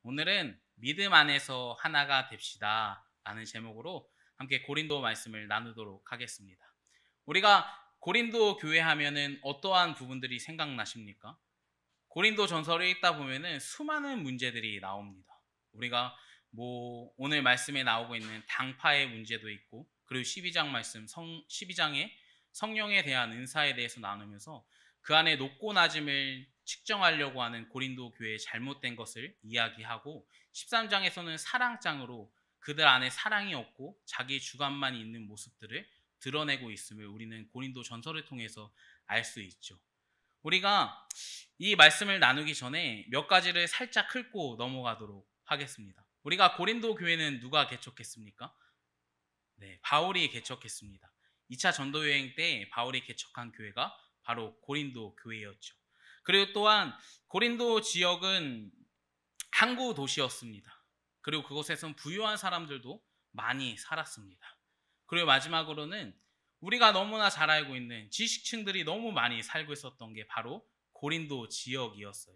오늘은 믿음 안에서 하나가 됩시다 라는 제목으로 함께 고린도 말씀을 나누도록 하겠습니다. 우리가 고린도 교회 하면은 어떠한 부분들이 생각나십니까? 고린도 전서를 읽다 보면은 수많은 문제들이 나옵니다. 우리가 오늘 말씀에 나오고 있는 당파의 문제도 있고, 그리고 12장 말씀 12장에 성령에 대한 은사에 대해서 나누면서 그 안에 높고 낮음을 측정하려고 하는 고린도 교회의 잘못된 것을 이야기하고, 13장에서는 사랑장으로 그들 안에 사랑이 없고 자기 주관만 있는 모습들을 드러내고 있음을 우리는 고린도 전서를 통해서 알 수 있죠. 우리가 이 말씀을 나누기 전에 몇 가지를 살짝 훑고 넘어가도록 하겠습니다. 우리가 고린도 교회는 누가 개척했습니까? 네, 바울이 개척했습니다. 2차 전도 여행 때 바울이 개척한 교회가 바로 고린도 교회였죠. 그리고 또한 고린도 지역은 항구 도시였습니다. 그리고 그곳에선 부유한 사람들도 많이 살았습니다. 그리고 마지막으로는 우리가 너무나 잘 알고 있는 지식층들이 너무 많이 살고 있었던 게 바로 고린도 지역이었어요.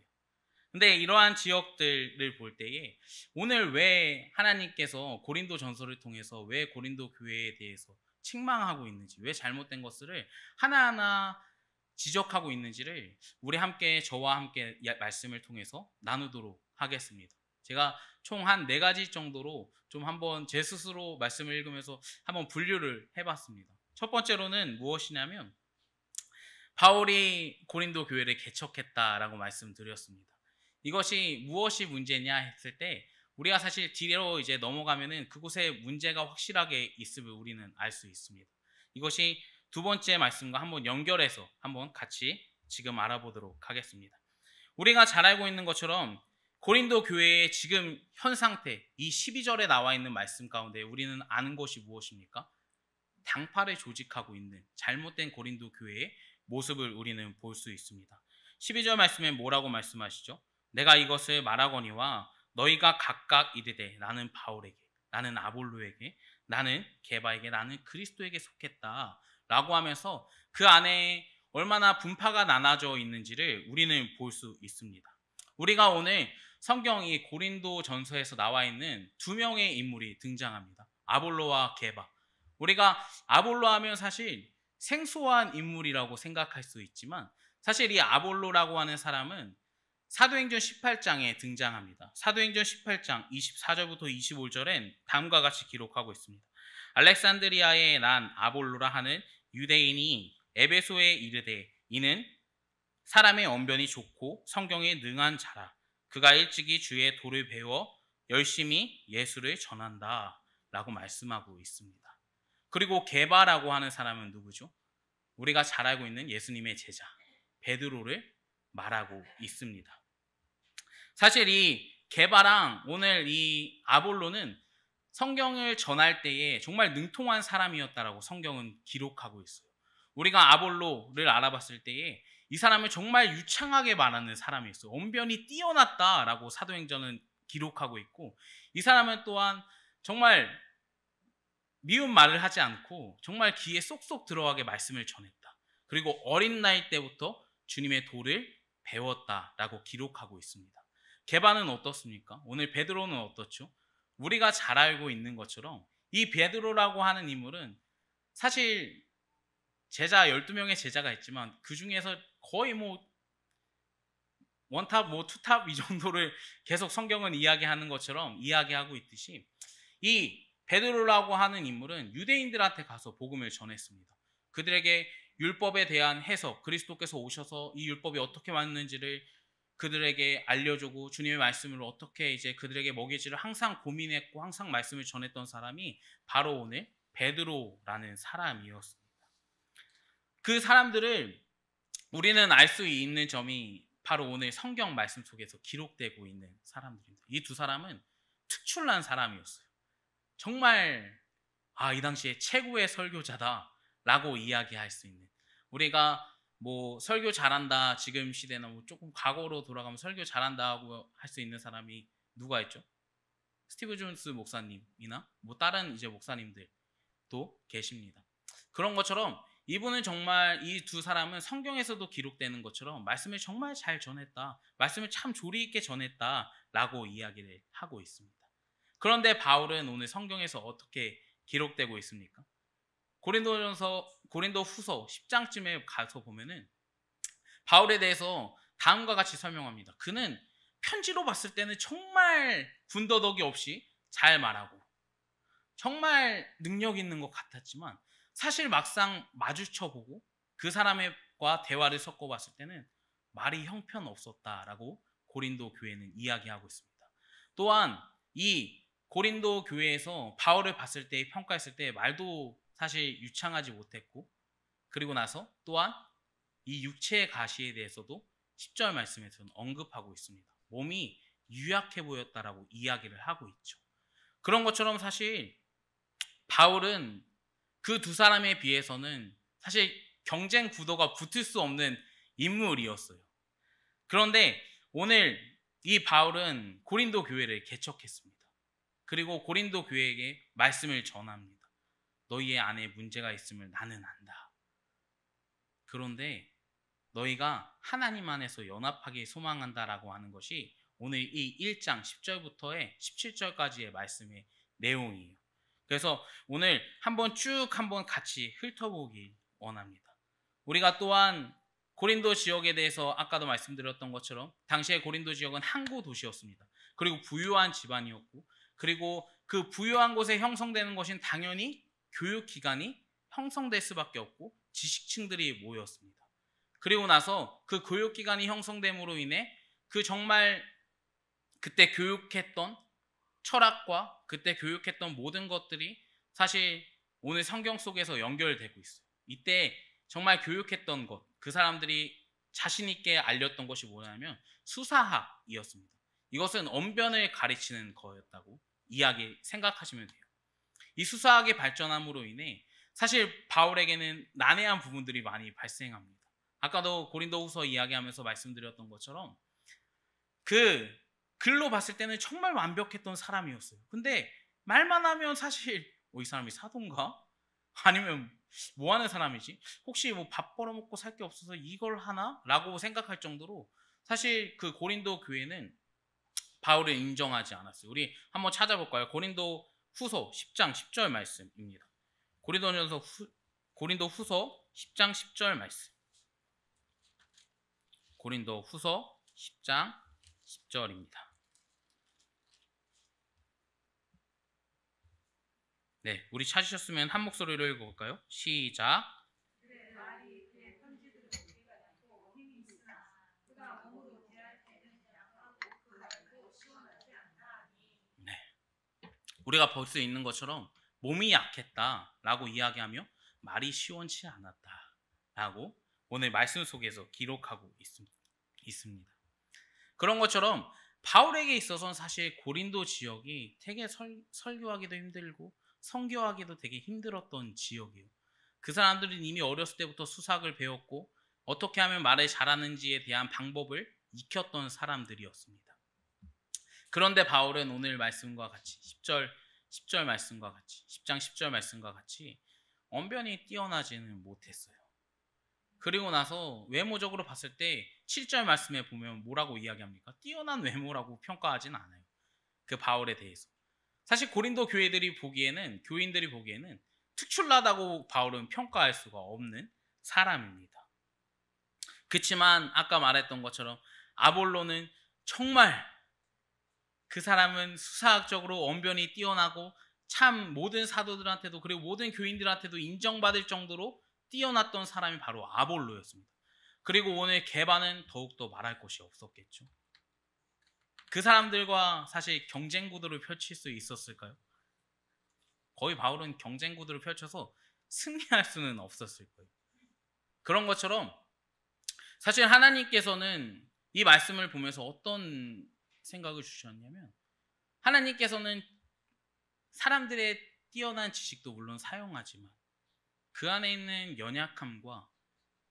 근데 이러한 지역들을 볼 때에 오늘 왜 하나님께서 고린도 전서를 통해서 왜 고린도 교회에 대해서 책망하고 있는지, 왜 잘못된 것들을 하나하나 지적하고 있는지를 우리 함께, 저와 함께 말씀을 통해서 나누도록 하겠습니다. 제가 총 한 4가지 정도로 좀 한번 제 스스로 말씀을 읽으면서 한번 분류를 해봤습니다. 첫 번째로는 무엇이냐면, 바울이 고린도 교회를 개척했다라고 말씀드렸습니다. 이것이 무엇이 문제냐 했을 때, 우리가 사실 뒤로 이제 넘어가면은 그곳에 문제가 확실하게 있음을 우리는 알 수 있습니다. 이것이 두 번째 말씀과 한번 연결해서 한번 같이 지금 알아보도록 하겠습니다. 우리가 잘 알고 있는 것처럼 고린도 교회의 지금 현 상태, 이 12절에 나와 있는 말씀 가운데 우리는 아는 것이 무엇입니까? 당파를 조직하고 있는 잘못된 고린도 교회의 모습을 우리는 볼 수 있습니다. 12절 말씀에 뭐라고 말씀하시죠? 내가 이것을 말하거니와 너희가 각각 이르되 나는 바울에게, 나는 아볼로에게, 나는 게바에게, 나는 그리스도에게 속했다 라고 하면서 그 안에 얼마나 분파가 나눠져 있는지를 우리는 볼 수 있습니다. 우리가 오늘 성경이 고린도 전서에서 나와 있는 2명의 인물이 등장합니다. 아볼로와 게바. 우리가 아볼로 하면 사실 생소한 인물이라고 생각할 수 있지만, 사실 이 아볼로라고 하는 사람은 사도행전 18장에 등장합니다. 사도행전 18장 24절부터 25절엔 다음과 같이 기록하고 있습니다. 알렉산드리아에 난 아볼로라 하는 유대인이 에베소에 이르되 이는 사람의 언변이 좋고 성경에 능한 자라. 그가 일찍이 주의 도를 배워 열심히 예수를 전한다 라고 말씀하고 있습니다. 그리고 게바라고 하는 사람은 누구죠? 우리가 잘 알고 있는 예수님의 제자 베드로를 말하고 있습니다. 사실 이 게바랑 오늘 이 아볼로는 성경을 전할 때에 정말 능통한 사람이었다라고 성경은 기록하고 있어요. 우리가 아볼로를 알아봤을 때에 이 사람을 정말 유창하게 말하는 사람이었어요. 언변이 뛰어났다라고 사도행전은 기록하고 있고, 이 사람은 또한 정말 미운 말을 하지 않고 정말 귀에 쏙쏙 들어가게 말씀을 전했다. 그리고 어린 나이 때부터 주님의 도를 배웠다라고 기록하고 있습니다. 게바는 어떻습니까? 오늘 베드로는 어떻죠? 우리가 잘 알고 있는 것처럼 이 베드로라고 하는 인물은 사실 제자 12명의 제자가 있지만 그 중에서 거의 원탑 투탑 이 정도를 계속 성경은 이야기하는 것처럼 이야기하고 있듯이, 이 베드로라고 하는 인물은 유대인들한테 가서 복음을 전했습니다. 그들에게 율법에 대한 해석, 그리스도께서 오셔서 이 율법이 어떻게 왔는지를 그들에게 알려주고 주님의 말씀을 어떻게 이제 그들에게 먹일지를 항상 고민했고 항상 말씀을 전했던 사람이 바로 오늘 베드로라는 사람이었습니다. 그 사람들을 우리는 알 수 있는 점이 바로 오늘 성경 말씀 속에서 기록되고 있는 사람들입니다. 이 두 사람은 특출난 사람이었어요. 정말 이 당시에 최고의 설교자다라고 이야기할 수 있는, 우리가 설교 잘한다, 지금 시대는 조금 과거로 돌아가면 설교 잘한다고 할 수 있는 사람이 누가 있죠? 스티브 존스 목사님이나 다른 이제 목사님들도 계십니다. 그런 것처럼 이분은 정말 이 두 사람은 성경에서도 기록되는 것처럼 말씀을 정말 잘 전했다. 말씀을 참 조리 있게 전했다라고 이야기를 하고 있습니다. 그런데 바울은 오늘 성경에서 어떻게 기록되고 있습니까? 고린도 후서 10장쯤에 가서 보면은 바울에 대해서 다음과 같이 설명합니다. 그는 편지로 봤을 때는 정말 군더더기 없이 잘 말하고 정말 능력 있는 것 같았지만 사실 막상 마주쳐보고 그 사람과 대화를 섞어봤을 때는 말이 형편없었다라고 고린도 교회는 이야기하고 있습니다. 또한 이 고린도 교회에서 바울을 봤을 때 평가했을 때 말도 사실 유창하지 못했고, 그리고 나서 또한 이 육체의 가시에 대해서도 10절 말씀에서는 언급하고 있습니다. 몸이 유약해 보였다라고 이야기를 하고 있죠. 그런 것처럼 사실 바울은 그 두 사람에 비해서는 사실 경쟁 구도가 붙을 수 없는 인물이었어요. 그런데 오늘 이 바울은 고린도 교회를 개척했습니다. 그리고 고린도 교회에게 말씀을 전합니다. 너희의 안에 문제가 있음을 나는 안다. 그런데 너희가 하나님 안에서 연합하게 소망한다라고 하는 것이 오늘 이 1장 10절부터의 17절까지의 말씀의 내용이에요. 그래서 오늘 한번 같이 훑어보기 원합니다. 우리가 또한 고린도 지역에 대해서 아까도 말씀드렸던 것처럼 당시에 고린도 지역은 항구 도시였습니다. 그리고 부유한 집안이었고, 그리고 그 부유한 곳에 형성되는 것은 당연히 교육기관이 형성될 수밖에 없고 지식층들이 모였습니다. 그리고 나서 그 교육기관이 형성됨으로 인해 그 정말 그때 교육했던 철학과 그때 교육했던 모든 것들이 사실 오늘 성경 속에서 연결되고 있어요. 이때 정말 교육했던 것, 그 사람들이 자신 있게 알렸던 것이 뭐냐면 수사학이었습니다. 이것은 언변을 가르치는 거였다고 생각하시면 돼요. 이 수사학의 발전함으로 인해 사실 바울에게는 난해한 부분들이 많이 발생합니다. 아까도 고린도후서 이야기하면서 말씀드렸던 것처럼 그 글로 봤을 때는 정말 완벽했던 사람이었어요. 근데 말만 하면 사실 이 사람이 사도인가? 아니면 뭐 하는 사람이지? 혹시 뭐 밥 벌어먹고 살 게 없어서 이걸 하나? 라고 생각할 정도로 사실 그 고린도 교회는 바울을 인정하지 않았어요. 우리 한번 찾아볼까요? 고린도 후서 10장 10절 말씀입니다. 고린도 후서 10장 10절 말씀. 고린도 후서 10장 10절입니다. 네, 우리 찾으셨으면 한 목소리로 읽어볼까요? 시작. 네, 우리가 볼 수 있는 것처럼 몸이 약했다라고 이야기하며 말이 시원치 않았다라고 오늘 말씀 속에서 기록하고 있습니다. 그런 것처럼 바울에게 있어서는 사실 고린도 지역이 되게 설교하기도 힘들고 선교하기도 되게 힘들었던 지역이에요. 그 사람들은 이미 어렸을 때부터 수학을 배웠고 어떻게 하면 말을 잘하는지에 대한 방법을 익혔던 사람들이었습니다. 그런데 바울은 오늘 말씀과 같이 10절 말씀과 같이 10장 10절 말씀과 같이 언변이 뛰어나지는 못했어요. 그리고 나서 외모적으로 봤을 때 7절 말씀에 보면 뭐라고 이야기합니까? 뛰어난 외모라고 평가하진 않아요. 그 바울에 대해서. 사실 고린도 교인들이 보기에는 특출나다고 바울은 평가할 수가 없는 사람입니다. 그렇지만 아까 말했던 것처럼 아볼로는 정말 그 사람은 수사학적으로 언변이 뛰어나고 참 모든 사도들한테도 그리고 모든 교인들한테도 인정받을 정도로 뛰어났던 사람이 바로 아볼로였습니다. 그리고 오늘 게바는 더욱더 말할 것이 없었겠죠. 그 사람들과 사실 경쟁 구도를 펼칠 수 있었을까요? 거의 바울은 경쟁 구도를 펼쳐서 승리할 수는 없었을 거예요. 그런 것처럼 사실 하나님께서는 이 말씀을 보면서 어떤 생각을 주셨냐면 하나님께서는 사람들의 뛰어난 지식도 물론 사용하지만 그 안에 있는 연약함과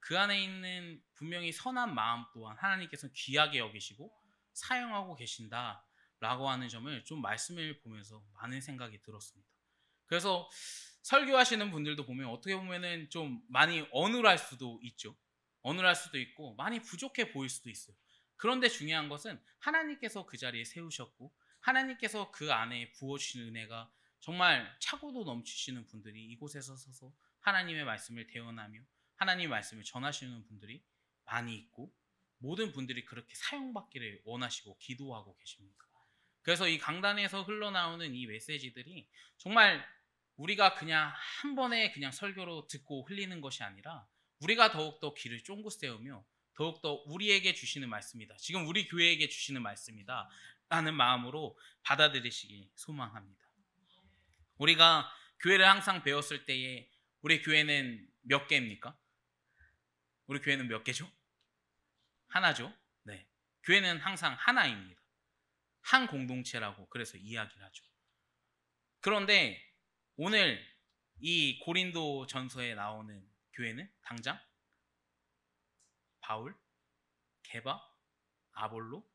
그 안에 있는 분명히 선한 마음 또한 하나님께서는 귀하게 여기시고 사용하고 계신다라고 하는 점을 좀 말씀을 보면서 많은 생각이 들었습니다. 그래서 설교하시는 분들도 보면 어떻게 보면은 좀 많이 어눌할 수도 있죠. 어눌할 수도 있고 많이 부족해 보일 수도 있어요. 그런데 중요한 것은 하나님께서 그 자리에 세우셨고 하나님께서 그 안에 부어주시는 은혜가 정말 차고도 넘치시는 분들이 이곳에서 서서 하나님의 말씀을 대언하며 하나님의 말씀을 전하시는 분들이 많이 있고 모든 분들이 그렇게 사용받기를 원하시고 기도하고 계십니다. 그래서 이 강단에서 흘러나오는 이 메시지들이 정말 우리가 그냥 한 번에 그냥 설교로 듣고 흘리는 것이 아니라 우리가 더욱더 귀를 쫑긋 세우며 더욱더 우리에게 주시는 말씀이다. 지금 우리 교회에게 주시는 말씀이다. 라는 마음으로 받아들이시기 소망합니다. 우리가 교회를 항상 배웠을 때에 우리 교회는 몇 개입니까? 우리 교회는 몇 개죠? 하나죠. 네. 교회는 항상 하나입니다. 한 공동체라고 그래서 이야기를 하죠. 그런데 오늘 이 고린도 전서에 나오는 교회는 당장 바울, 게바, 아볼로,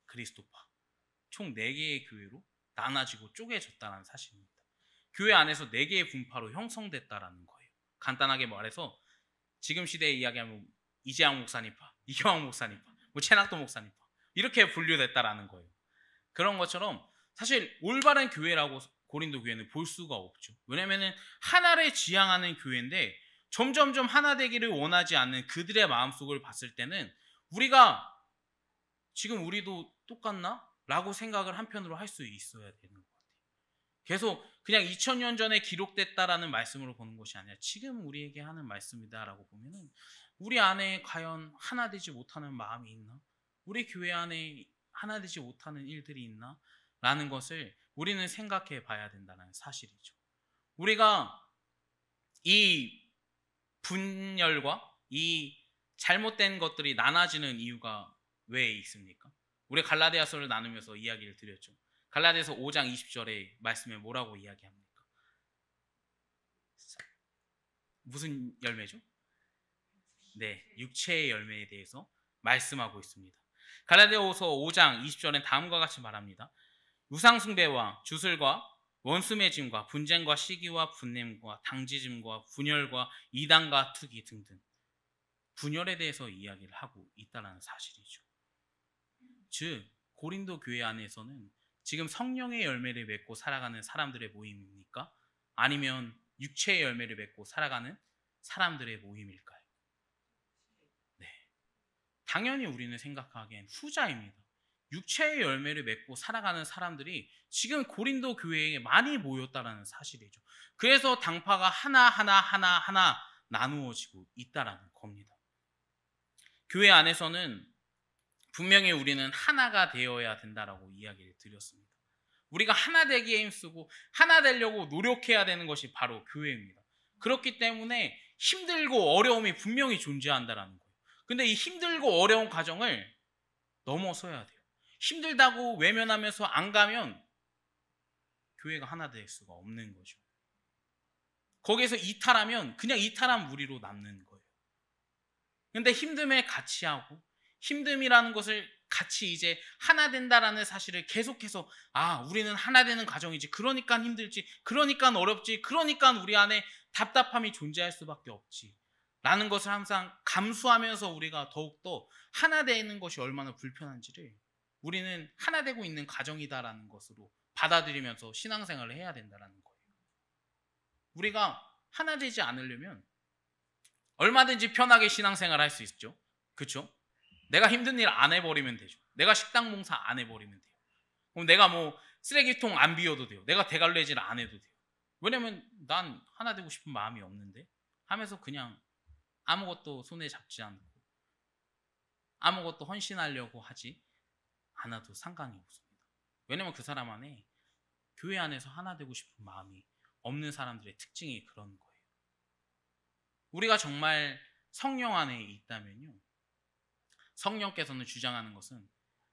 그리스도파 총 4개의 교회로 나눠지고 쪼개졌다는 사실입니다. 교회 안에서 4개의 분파로 형성됐다라는 거예요. 간단하게 말해서 지금 시대에 이야기하면 이재양 목사님파, 이경학 목사님파, 최낙도 목사님파 이렇게 분류됐다라는 거예요. 그런 것처럼 사실 올바른 교회라고 고린도 교회는 볼 수가 없죠. 왜냐하면 하나를 지향하는 교회인데 점점점 하나 되기를 원하지 않는 그들의 마음속을 봤을 때는 우리가 지금 우리도 똑같나? 라고 생각을 한편으로 할 수 있어야 되는 것 같아요. 계속 그냥 2000년 전에 기록됐다라는 말씀으로 보는 것이 아니라 지금 우리에게 하는 말씀이다라고 보면은 우리 안에 과연 하나 되지 못하는 마음이 있나? 우리 교회 안에 하나 되지 못하는 일들이 있나? 라는 것을 우리는 생각해 봐야 된다는 사실이죠. 우리가 이 분열과 이 잘못된 것들이 나눠지는 이유가 왜 있습니까? 우리 갈라디아서를 나누면서 이야기를 드렸죠. 갈라디아서 5장 20절의 말씀에 뭐라고 이야기합니까? 무슨 열매죠? 네, 육체의 열매에 대해서 말씀하고 있습니다. 갈라디아서 5장 20절엔 다음과 같이 말합니다. 우상숭배와 주술과 원수매짐과 분쟁과 시기와 분냄과 당지짐과 분열과 이단과 투기 등등 분열에 대해서 이야기를 하고 있다는 사실이죠. 즉 고린도 교회 안에서는 지금 성령의 열매를 맺고 살아가는 사람들의 모임입니까? 아니면 육체의 열매를 맺고 살아가는 사람들의 모임일까요? 네, 당연히 우리는 생각하기엔 후자입니다. 육체의 열매를 맺고 살아가는 사람들이 지금 고린도 교회에 많이 모였다는 사실이죠. 그래서 당파가 하나 나누어지고 있다는 겁니다. 교회 안에서는 분명히 우리는 하나가 되어야 된다라고 이야기를 드렸습니다. 우리가 하나 되기에 힘쓰고 하나 되려고 노력해야 되는 것이 바로 교회입니다. 그렇기 때문에 힘들고 어려움이 분명히 존재한다는 거예요. 근데 이 힘들고 어려운 과정을 넘어서야 돼요. 힘들다고 외면하면서 안 가면 교회가 하나 될 수가 없는 거죠. 거기에서 이탈하면 그냥 이탈한 무리로 남는 거예요. 근데 힘듦에 같이 하고 힘듦이라는 것을 같이 이제 하나 된다라는 사실을 계속해서 우리는 하나 되는 과정이지, 그러니까 힘들지, 그러니까 어렵지, 그러니까 우리 안에 답답함이 존재할 수밖에 없지 라는 것을 항상 감수하면서 우리가 더욱더 하나 되는 것이 얼마나 불편한지를 우리는 하나 되고 있는 과정이다라는 것으로 받아들이면서 신앙생활을 해야 된다는 거예요. 우리가 하나 되지 않으려면 얼마든지 편하게 신앙생활 할 수 있죠. 그렇죠? 내가 힘든 일 안 해버리면 되죠. 내가 식당 봉사 안 해버리면 돼요. 그럼 내가 뭐 쓰레기통 안 비워도 돼요. 내가 대갈래질 안 해도 돼요. 왜냐면 난 하나 되고 싶은 마음이 없는데 하면서 그냥 아무것도 손에 잡지 않고 아무것도 헌신하려고 하지 않아도 상관이 없습니다. 왜냐면 그 사람 안에 교회 안에서 하나 되고 싶은 마음이 없는 사람들의 특징이 그런 거예요. 우리가 정말 성령 안에 있다면요, 성령께서는 주장하는 것은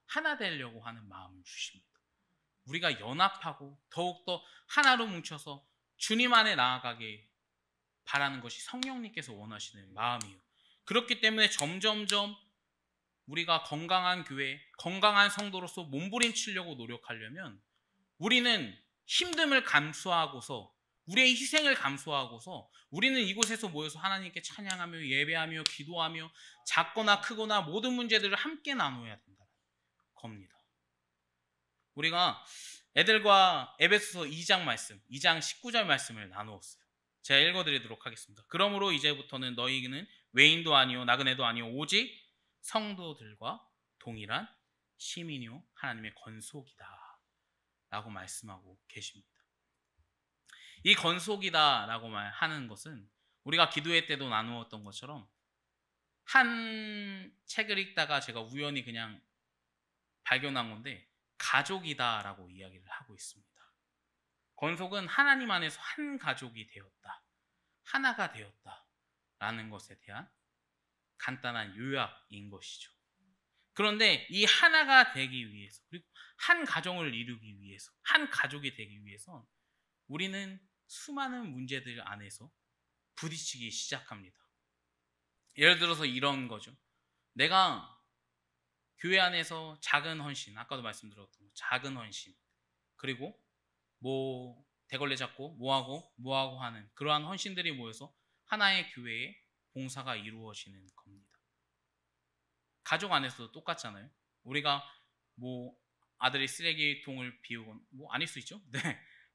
하나 되려고 하는 마음을 주십니다. 우리가 연합하고 더욱더 하나로 뭉쳐서 주님 안에 나아가게 바라는 것이 성령님께서 원하시는 마음이에요. 그렇기 때문에 점점점 우리가 건강한 교회, 건강한 성도로서 몸부림치려고 노력하려면 우리는 힘듦을 감수하고서 우리의 희생을 감수하고서 우리는 이곳에서 모여서 하나님께 찬양하며 예배하며 기도하며 작거나 크거나 모든 문제들을 함께 나눠야 된다는 겁니다. 우리가 애들과 에베소서 2장 말씀, 2장 19절 말씀을 나누었어요. 제가 읽어드리도록 하겠습니다. 그러므로 이제부터는 너희는 외인도 아니요 나그네도 아니요 오직 성도들과 동일한 시민이요 하나님의 건속이다 라고 말씀하고 계십니다. 이 건속이다 라고 말하는 것은 우리가 기도회 때도 나누었던 것처럼 한 책을 읽다가 제가 우연히 그냥 발견한 건데 가족이다 라고 이야기를 하고 있습니다. 건속은 하나님 안에서 한 가족이 되었다, 하나가 되었다 라는 것에 대한 간단한 요약인 것이죠. 그런데 이 하나가 되기 위해서, 그리고 한 가정을 이루기 위해서, 한 가족이 되기 위해서 우리는 수많은 문제들 안에서 부딪히기 시작합니다. 예를 들어서 이런 거죠. 내가 교회 안에서 작은 헌신, 아까도 말씀드렸던 거, 작은 헌신, 그리고 뭐 대걸레 잡고 뭐하고 하는 그러한 헌신들이 모여서 하나의 교회의 봉사가 이루어지는 겁니다. 가족 안에서도 똑같잖아요. 우리가 뭐 아들이 쓰레기통을 비우거나 뭐 아닐 수 있죠. 네,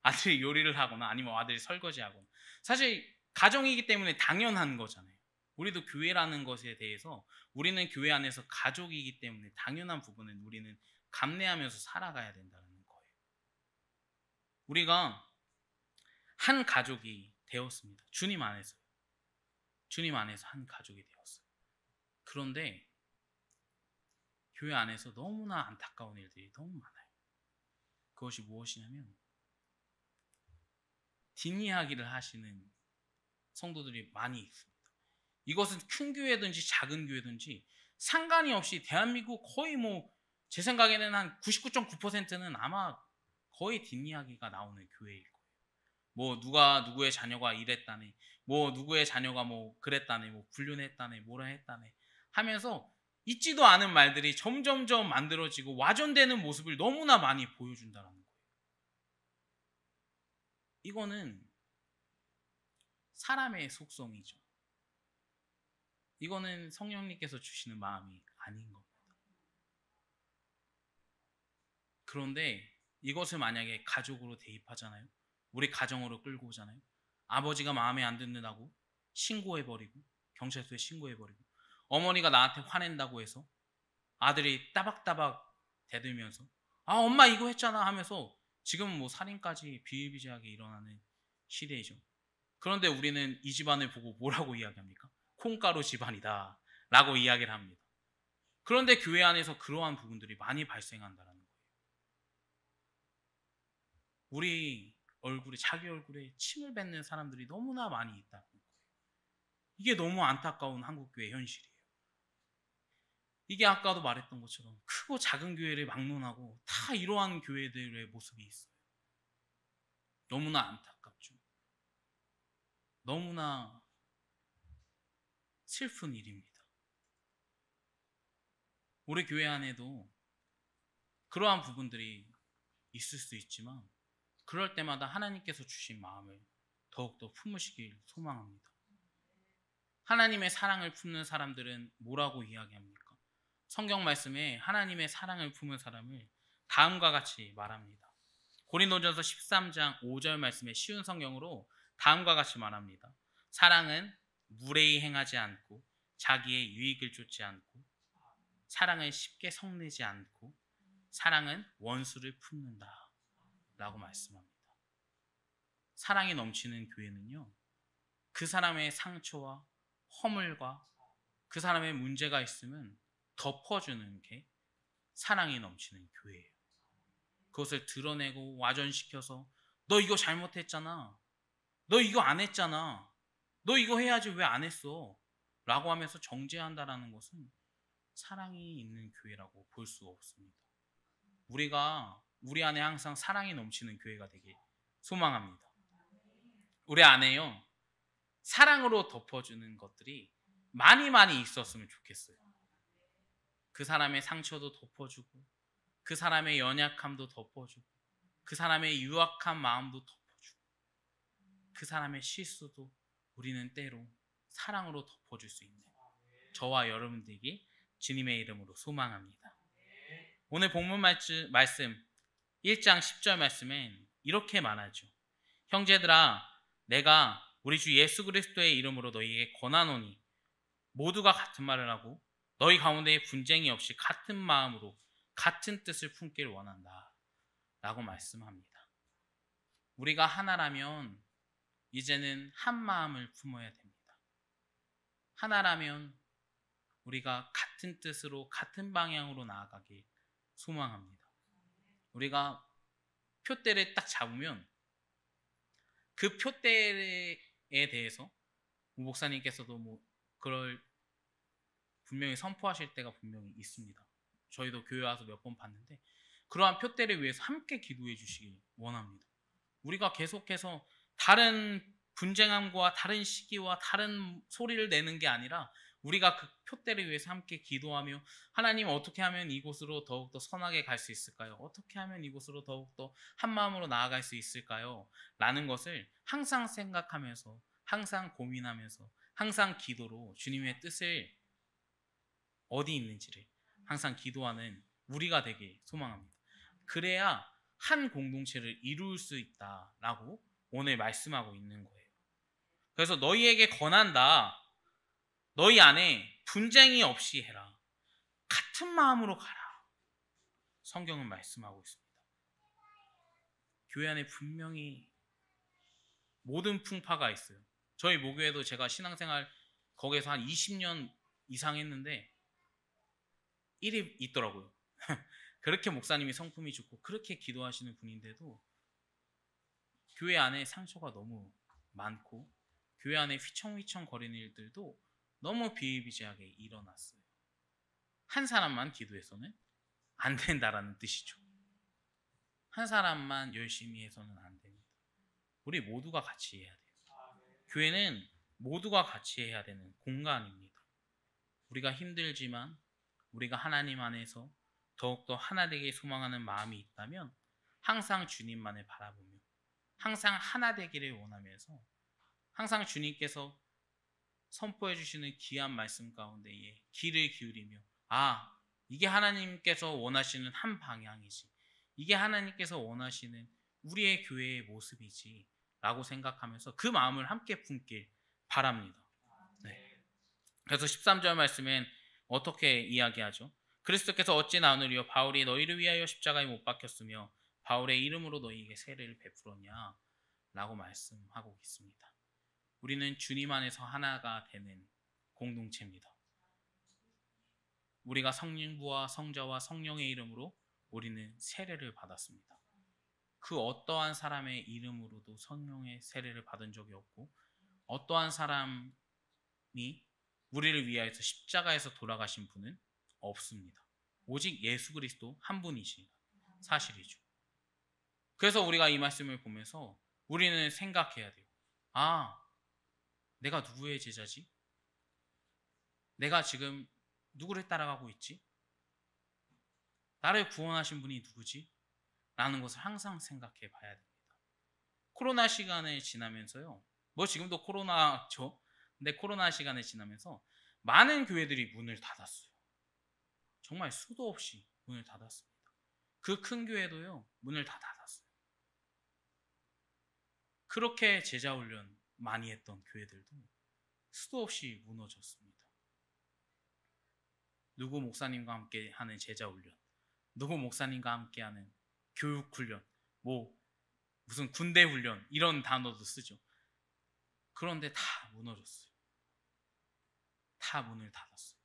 아들이 요리를 하거나 아니면 아들이 설거지하거나 사실 가정이기 때문에 당연한 거잖아요. 우리도 교회라는 것에 대해서 우리는 교회 안에서 가족이기 때문에 당연한 부분은 우리는 감내하면서 살아가야 된다는 거예요. 우리가 한 가족이 되었습니다. 주님 안에서 한 가족이 되었어요. 그런데 교회 안에서 너무나 안타까운 일들이 너무 많아요. 그것이 무엇이냐면 뒷이야기를 하시는 성도들이 많이 있습니다. 이것은 큰 교회든지 작은 교회든지 상관이 없이 대한민국 거의 제 생각에는 한 99.9%는 아마 거의 뒷이야기가 나오는 교회일 거예요. 뭐 누가 누구의 자녀가 이랬다네, 뭐 누구의 자녀가 뭐 그랬다네, 뭐 불륜했다네, 뭐라 했다네 하면서 있지도 않은 말들이 점점점 만들어지고 와전되는 모습을 너무나 많이 보여준다는 거예요. 이거는 사람의 속성이죠. 이거는 성령님께서 주시는 마음이 아닌 겁니다. 그런데 이것을 만약에 가족으로 대입하잖아요. 우리 가정으로 끌고 오잖아요. 아버지가 마음에 안 듣는다고 신고해버리고 경찰서에 신고해버리고 어머니가 나한테 화낸다고 해서 아들이 따박따박 대들면서 아 엄마 이거 했잖아 하면서 지금 뭐 살인까지 비일비재하게 일어나는 시대이죠. 그런데 우리는 이 집안을 보고 뭐라고 이야기합니까? 콩가루 집안이다 라고 이야기를 합니다. 그런데 교회 안에서 그러한 부분들이 많이 발생한다는 거예요. 우리 얼굴에, 자기 얼굴에 침을 뱉는 사람들이 너무나 많이 있다는 거예요. 이게 너무 안타까운 한국교회 현실이에요. 이게 아까도 말했던 것처럼 크고 작은 교회를 막론하고 다 이러한 교회들의 모습이 있어요. 너무나 안타깝죠. 너무나 슬픈 일입니다. 우리 교회 안에도 그러한 부분들이 있을 수 있지만 그럴 때마다 하나님께서 주신 마음을 더욱더 품으시길 소망합니다. 하나님의 사랑을 품는 사람들은 뭐라고 이야기합니까? 성경 말씀에 하나님의 사랑을 품은 사람을 다음과 같이 말합니다. 고린도전서 13장 5절 말씀에 쉬운 성경으로 다음과 같이 말합니다. 사랑은 무례히 행하지 않고 자기의 유익을 쫓지 않고 사랑은 쉽게 성내지 않고 사랑은 원수를 품는다 라고 말씀합니다. 사랑이 넘치는 교회는요, 그 사람의 상처와 허물과 그 사람의 문제가 있으면 덮어주는 게 사랑이 넘치는 교회예요. 그것을 드러내고 와전시켜서 너 이거 잘못했잖아, 너 이거 안 했잖아, 너 이거 해야지 왜 안 했어 라고 하면서 정죄한다라는 것은 사랑이 있는 교회라고 볼 수 없습니다. 우리가 우리 안에 항상 사랑이 넘치는 교회가 되길 소망합니다. 우리 안에요, 사랑으로 덮어주는 것들이 많이 있었으면 좋겠어요. 그 사람의 상처도 덮어주고 그 사람의 연약함도 덮어주고 그 사람의 유약한 마음도 덮어주고 그 사람의 실수도 우리는 때로 사랑으로 덮어줄 수 있는 저와 여러분들에게 주님의 이름으로 소망합니다. 오늘 본문 말씀 1장 10절 말씀엔 이렇게 말하죠. 형제들아, 내가 우리 주 예수 그리스도의 이름으로 너희에게 권하노니 모두가 같은 말을 하고 너희 가운데 분쟁이 없이 같은 마음으로 같은 뜻을 품기를 원한다 라고 말씀합니다. 우리가 하나라면 이제는 한 마음을 품어야 됩니다. 하나라면 우리가 같은 뜻으로 같은 방향으로 나아가길 소망합니다. 우리가 표대를 딱 잡으면 그 표대에 대해서 목사님께서도 그걸 분명히 선포하실 때가 분명히 있습니다. 저희도 교회 와서 몇 번 봤는데 그러한 표대를 위해서 함께 기도해 주시길 원합니다. 우리가 계속해서 다른 분쟁함과 다른 시기와 다른 소리를 내는 게 아니라 우리가 그 표대를 위해서 함께 기도하며 하나님 어떻게 하면 이곳으로 더욱더 선하게 갈 수 있을까요? 어떻게 하면 이곳으로 더욱더 한마음으로 나아갈 수 있을까요? 라는 것을 항상 생각하면서 항상 고민하면서 항상 기도로 주님의 뜻을 어디 있는지를 항상 기도하는 우리가 되길 소망합니다. 그래야 한 공동체를 이룰 수 있다라고 오늘 말씀하고 있는 거예요. 그래서 너희에게 권한다. 너희 안에 분쟁이 없이 해라. 같은 마음으로 가라. 성경은 말씀하고 있습니다. 교회 안에 분명히 모든 풍파가 있어요. 저희 모교에도 제가 신앙생활 거기에서 한 20년 이상 했는데 일이 있더라고요. 그렇게 목사님이 성품이 좋고 그렇게 기도하시는 분인데도 교회 안에 상처가 너무 많고 교회 안에 휘청휘청 거리는 일들도 너무 비일비재하게 일어났어요. 한 사람만 기도해서는 안 된다라는 뜻이죠. 한 사람만 열심히 해서는 안 됩니다. 우리 모두가 같이 해야 돼요. 교회는 모두가 같이 해야 되는 공간입니다. 우리가 힘들지만 우리가 하나님 안에서 더욱더 하나 되게 소망하는 마음이 있다면 항상 주님만을 바라보며 항상 하나 되기를 원하면서 항상 주님께서 선포해 주시는 귀한 말씀 가운데에 귀를 기울이며 이게 하나님께서 원하시는 한 방향이지, 이게 하나님께서 원하시는 우리의 교회의 모습이지 라고 생각하면서 그 마음을 함께 품길 바랍니다. 네. 그래서 13절 말씀엔 어떻게 이야기하죠? 그리스도께서 어찌 나누리요 바울이 너희를 위하여 십자가에 못 박혔으며 바울의 이름으로 너희에게 세례를 베풀었냐 라고 말씀하고 있습니다. 우리는 주님 안에서 하나가 되는 공동체입니다. 우리가 성령부와 성자와 성령의 이름으로 우리는 세례를 받았습니다. 그 어떠한 사람의 이름으로도 성령의 세례를 받은 적이 없고 어떠한 사람이 우리를 위하여서 십자가에서 돌아가신 분은 없습니다. 오직 예수 그리스도 한 분이신 사실이죠. 그래서 우리가 이 말씀을 보면서 우리는 생각해야 돼요. 내가 누구의 제자지? 내가 지금 누구를 따라가고 있지? 나를 구원하신 분이 누구지? 라는 것을 항상 생각해 봐야 됩니다. 코로나 시간을 지나면서요. 지금도 코로나죠. 근데 코로나 시간을 지나면서 많은 교회들이 문을 닫았어요. 정말 수도 없이 문을 닫았습니다. 그 큰 교회도요. 문을 다 닫았어요. 그렇게 제자 훈련 많이 했던 교회들도 수도 없이 무너졌습니다. 누구 목사님과 함께 하는 제자 훈련, 누구 목사님과 함께 하는 교육 훈련, 무슨 군대 훈련 이런 단어도 쓰죠. 그런데 다 무너졌어요. 다 문을 닫았어요.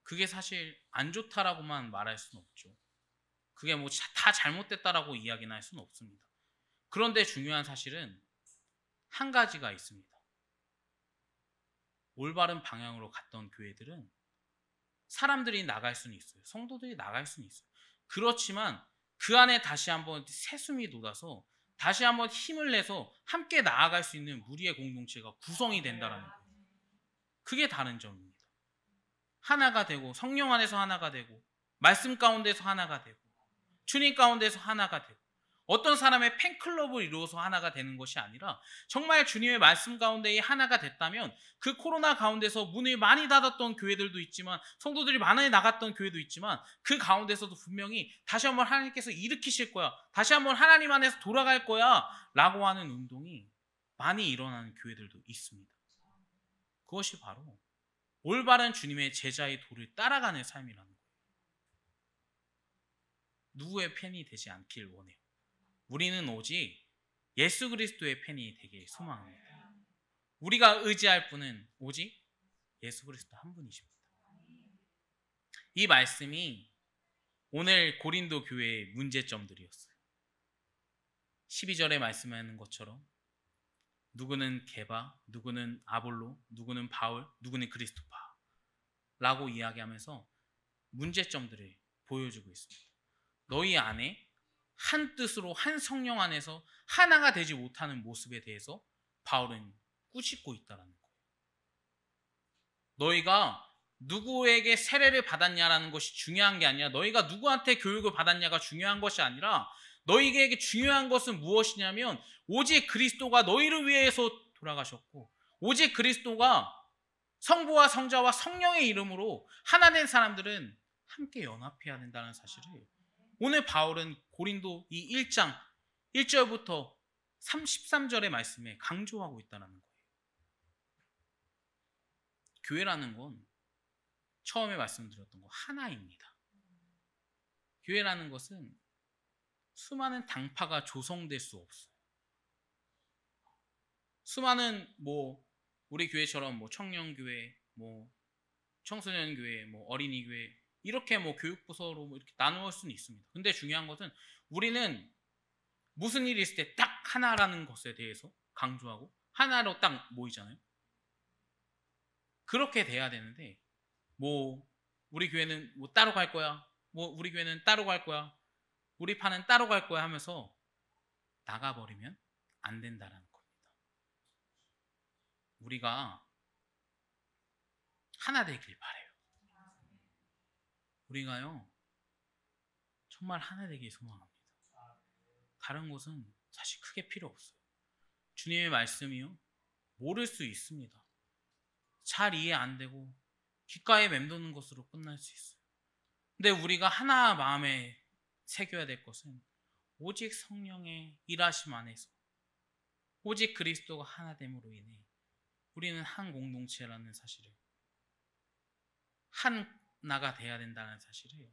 그게 사실 안 좋다라고만 말할 수는 없죠. 그게 다 잘못됐다라고 이야기는 할 수는 없습니다. 그런데 중요한 사실은 한 가지가 있습니다. 올바른 방향으로 갔던 교회들은 사람들이 나갈 수는 있어요. 성도들이 나갈 수는 있어요. 그렇지만 그 안에 다시 한번 새숨이 돋아서 다시 한번 힘을 내서 함께 나아갈 수 있는 무리의 공동체가 구성이 된다는 거예요. 그게 다른 점입니다. 하나가 되고 성령 안에서 하나가 되고 말씀 가운데서 하나가 되고 주님 가운데서 하나가 되고 어떤 사람의 팬클럽을 이루어서 하나가 되는 것이 아니라 정말 주님의 말씀 가운데 하나가 됐다면 그 코로나 가운데서 문이 많이 닫았던 교회들도 있지만 성도들이 많이 나갔던 교회도 있지만 그 가운데서도 분명히 다시 한번 하나님께서 일으키실 거야. 다시 한번 하나님 안에서 돌아갈 거야. 라고 하는 운동이 많이 일어나는 교회들도 있습니다. 그것이 바로 올바른 주님의 제자의 도를 따라가는 삶이라는 거예요. 누구의 팬이 되지 않길 원해요. 우리는 오직 예수 그리스도의 팬이 되길 소망합니다. 우리가 의지할 분은 오직 예수 그리스도 한 분이십니다. 이 말씀이 오늘 고린도 교회의 문제점들이었어요. 12절에 말씀하는 것처럼 누구는 게바, 누구는 아볼로, 누구는 바울, 누구는 그리스도파 라고 이야기하면서 문제점들을 보여주고 있습니다. 너희 안에 한 뜻으로 한 성령 안에서 하나가 되지 못하는 모습에 대해서 바울은 꾸짖고 있다는 거예요. 너희가 누구에게 세례를 받았냐라는 것이 중요한 게 아니라 너희가 누구한테 교육을 받았냐가 중요한 것이 아니라 너희에게 중요한 것은 무엇이냐면 오직 그리스도가 너희를 위해서 돌아가셨고 오직 그리스도가 성부와 성자와 성령의 이름으로 하나 된 사람들은 함께 연합해야 된다는 사실을 오늘 바울은 고린도 이 1장 1절부터 33절의 말씀에 강조하고 있다는 거예요. 교회라는 건 처음에 말씀드렸던 거 하나입니다. 교회라는 것은 수많은 당파가 조성될 수 없어요. 수많은 우리 교회처럼 청년교회, 청소년교회, 어린이교회 이렇게 교육부서로 이렇게 나누을 수는 있습니다. 근데 중요한 것은 우리는 무슨 일이 있을 때 딱 하나라는 것에 대해서 강조하고 하나로 딱 모이잖아요. 그렇게 돼야 되는데 우리 교회는 따로 갈 거야. 우리 교회는 따로 갈 거야. 우리 파는 따로 갈 거야 하면서 나가버리면 안 된다라는 겁니다. 우리가 하나 되길 바래요. 우리가요 정말 하나 되길 소망합니다. 다른 것은 사실 크게 필요 없어요. 주님의 말씀이요 모를 수 있습니다. 잘 이해 안 되고 귓가에 맴도는 것으로 끝날 수 있어요. 근데 우리가 하나 마음에 새겨야 될 것은 오직 성령의 일하심 안에서 오직 그리스도가 하나됨으로 인해 우리는 한 공동체라는 사실을 하나가 돼야 된다는 사실을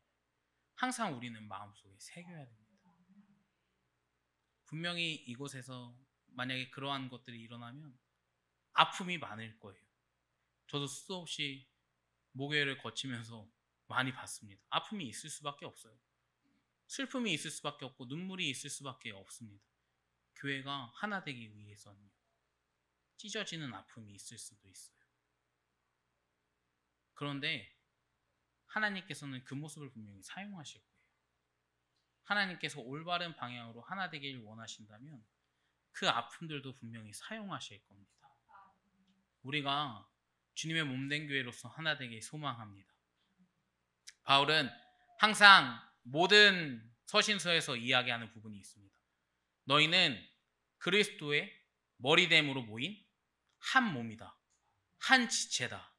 항상 우리는 마음속에 새겨야 됩니다. 분명히 이곳에서 만약에 그러한 것들이 일어나면 아픔이 많을 거예요. 저도 수도 없이 목요일을 거치면서 많이 봤습니다. 아픔이 있을 수밖에 없어요. 슬픔이 있을 수밖에 없고 눈물이 있을 수밖에 없습니다. 교회가 하나 되기 위해서는 찢어지는 아픔이 있을 수도 있어요. 그런데 하나님께서는 그 모습을 분명히 사용하실 거예요. 하나님께서 올바른 방향으로 하나 되길 원하신다면 그 아픔들도 분명히 사용하실 겁니다. 우리가 주님의 몸된 교회로서 하나 되길 소망합니다. 바울은 항상 모든 서신서에서 이야기하는 부분이 있습니다. 너희는 그리스도의 머리됨으로 모인 한 몸이다. 한 지체다.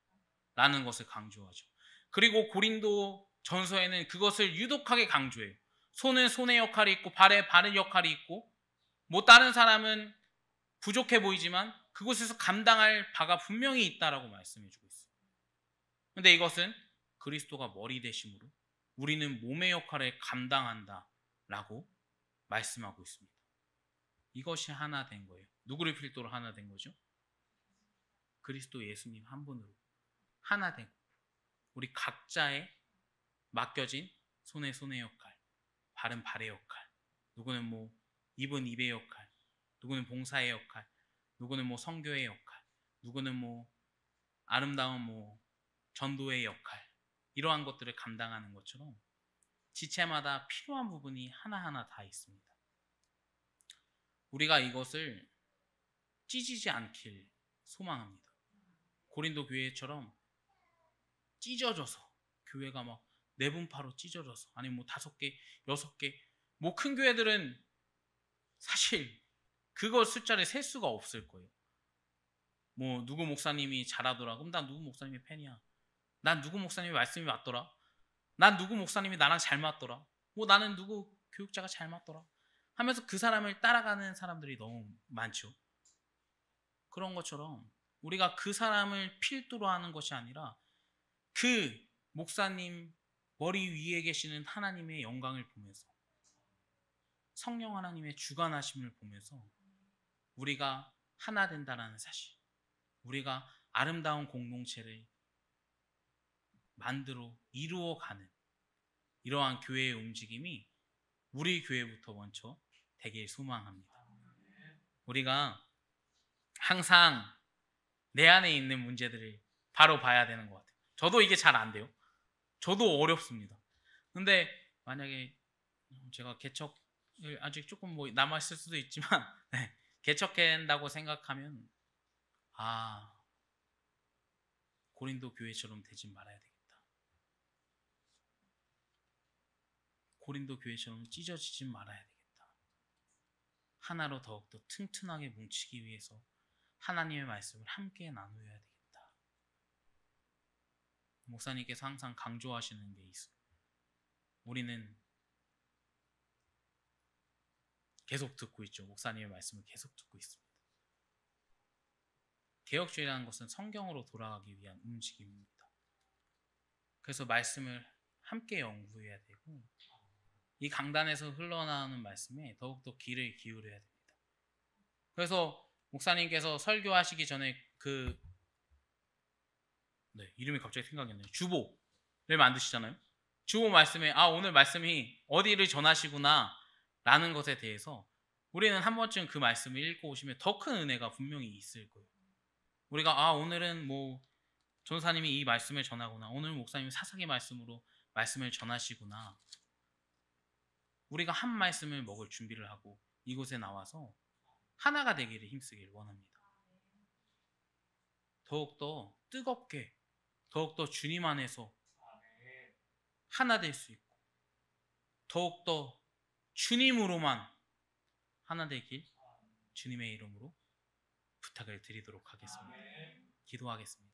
라는 것을 강조하죠. 그리고 고린도 전서에는 그것을 유독하게 강조해요. 손은 손의 역할이 있고 발에 발의 역할이 있고 다른 사람은 부족해 보이지만 그곳에서 감당할 바가 분명히 있다라고 말씀해주고 있어요. 그런데 이것은 그리스도가 머리 되심으로 우리는 몸의 역할을 감당한다라고 말씀하고 있습니다. 이것이 하나 된 거예요. 누구를 필두로 하나 된 거죠? 그리스도 예수님 한 분으로 하나 되고 우리 각자의 맡겨진 손의 손의 역할, 발은 발의 역할, 누구는 입은 입의 역할, 누구는 봉사의 역할, 누구는 선교의 역할, 누구는 아름다운 전도의 역할, 이러한 것들을 감당하는 것처럼 지체마다 필요한 부분이 하나하나 다 있습니다. 우리가 이것을 찢어지지 않길 소망합니다. 고린도 교회처럼 찢어져서 교회가 네 분파로 찢어져서 아니면 5개, 6개 큰 교회들은 사실 그거 숫자를 셀 수가 없을 거예요. 뭐 누구 목사님이 잘하더라. 그럼 난 누구 목사님의 팬이야. 난 누구 목사님의 말씀이 맞더라. 난 누구 목사님이 나랑 잘 맞더라. 뭐 나는 누구 교육자가 잘 맞더라. 하면서 그 사람을 따라가는 사람들이 너무 많죠. 그런 것처럼 우리가 그 사람을 필두로 하는 것이 아니라 그 목사님 머리 위에 계시는 하나님의 영광을 보면서 성령 하나님의 주관하심을 보면서 우리가 하나 된다라는 사실, 우리가 아름다운 공동체를 만들어 이루어가는 이러한 교회의 움직임이 우리 교회부터 먼저 되길 소망합니다. 우리가 항상 내 안에 있는 문제들을 바로 봐야 되는 것 같아요. 저도 이게 잘 안 돼요. 저도 어렵습니다. 근데 만약에 제가 개척을 아직 조금 뭐 남아있을 수도 있지만 개척한다고 생각하면 고린도 교회처럼 되진 말아야 되겠다. 고린도 교회처럼 찢어지진 말아야 되겠다. 하나로 더욱더 튼튼하게 뭉치기 위해서 하나님의 말씀을 함께 나누어야 되겠다. 목사님께서 항상 강조하시는 게 있어요. 우리는 계속 듣고 있죠. 목사님의 말씀을 계속 듣고 있습니다. 개혁주의라는 것은 성경으로 돌아가기 위한 움직임입니다. 그래서 말씀을 함께 연구해야 되고 이 강단에서 흘러나오는 말씀에 더욱더 귀를 기울여야 됩니다. 그래서 목사님께서 설교하시기 전에 이름이 갑자기 생각이 안 나요. 주보를 만드시잖아요. 주보 말씀에 오늘 말씀이 어디를 전하시구나 라는 것에 대해서 우리는 한 번쯤 그 말씀을 읽고 오시면 더 큰 은혜가 분명히 있을 거예요. 우리가 오늘은 뭐 전사님이 이 말씀을 전하구나, 오늘 목사님이 사사기 말씀으로 말씀을 전하시구나, 우리가 한 말씀을 먹을 준비를 하고 이곳에 나와서 하나가 되기를 힘쓰기를 원합니다. 더욱더 뜨겁게, 더욱더 주님 안에서 하나 될 수 있고 더욱더 주님으로만 하나 되길 주님의 이름으로 부탁을 드리도록 하겠습니다. 기도하겠습니다.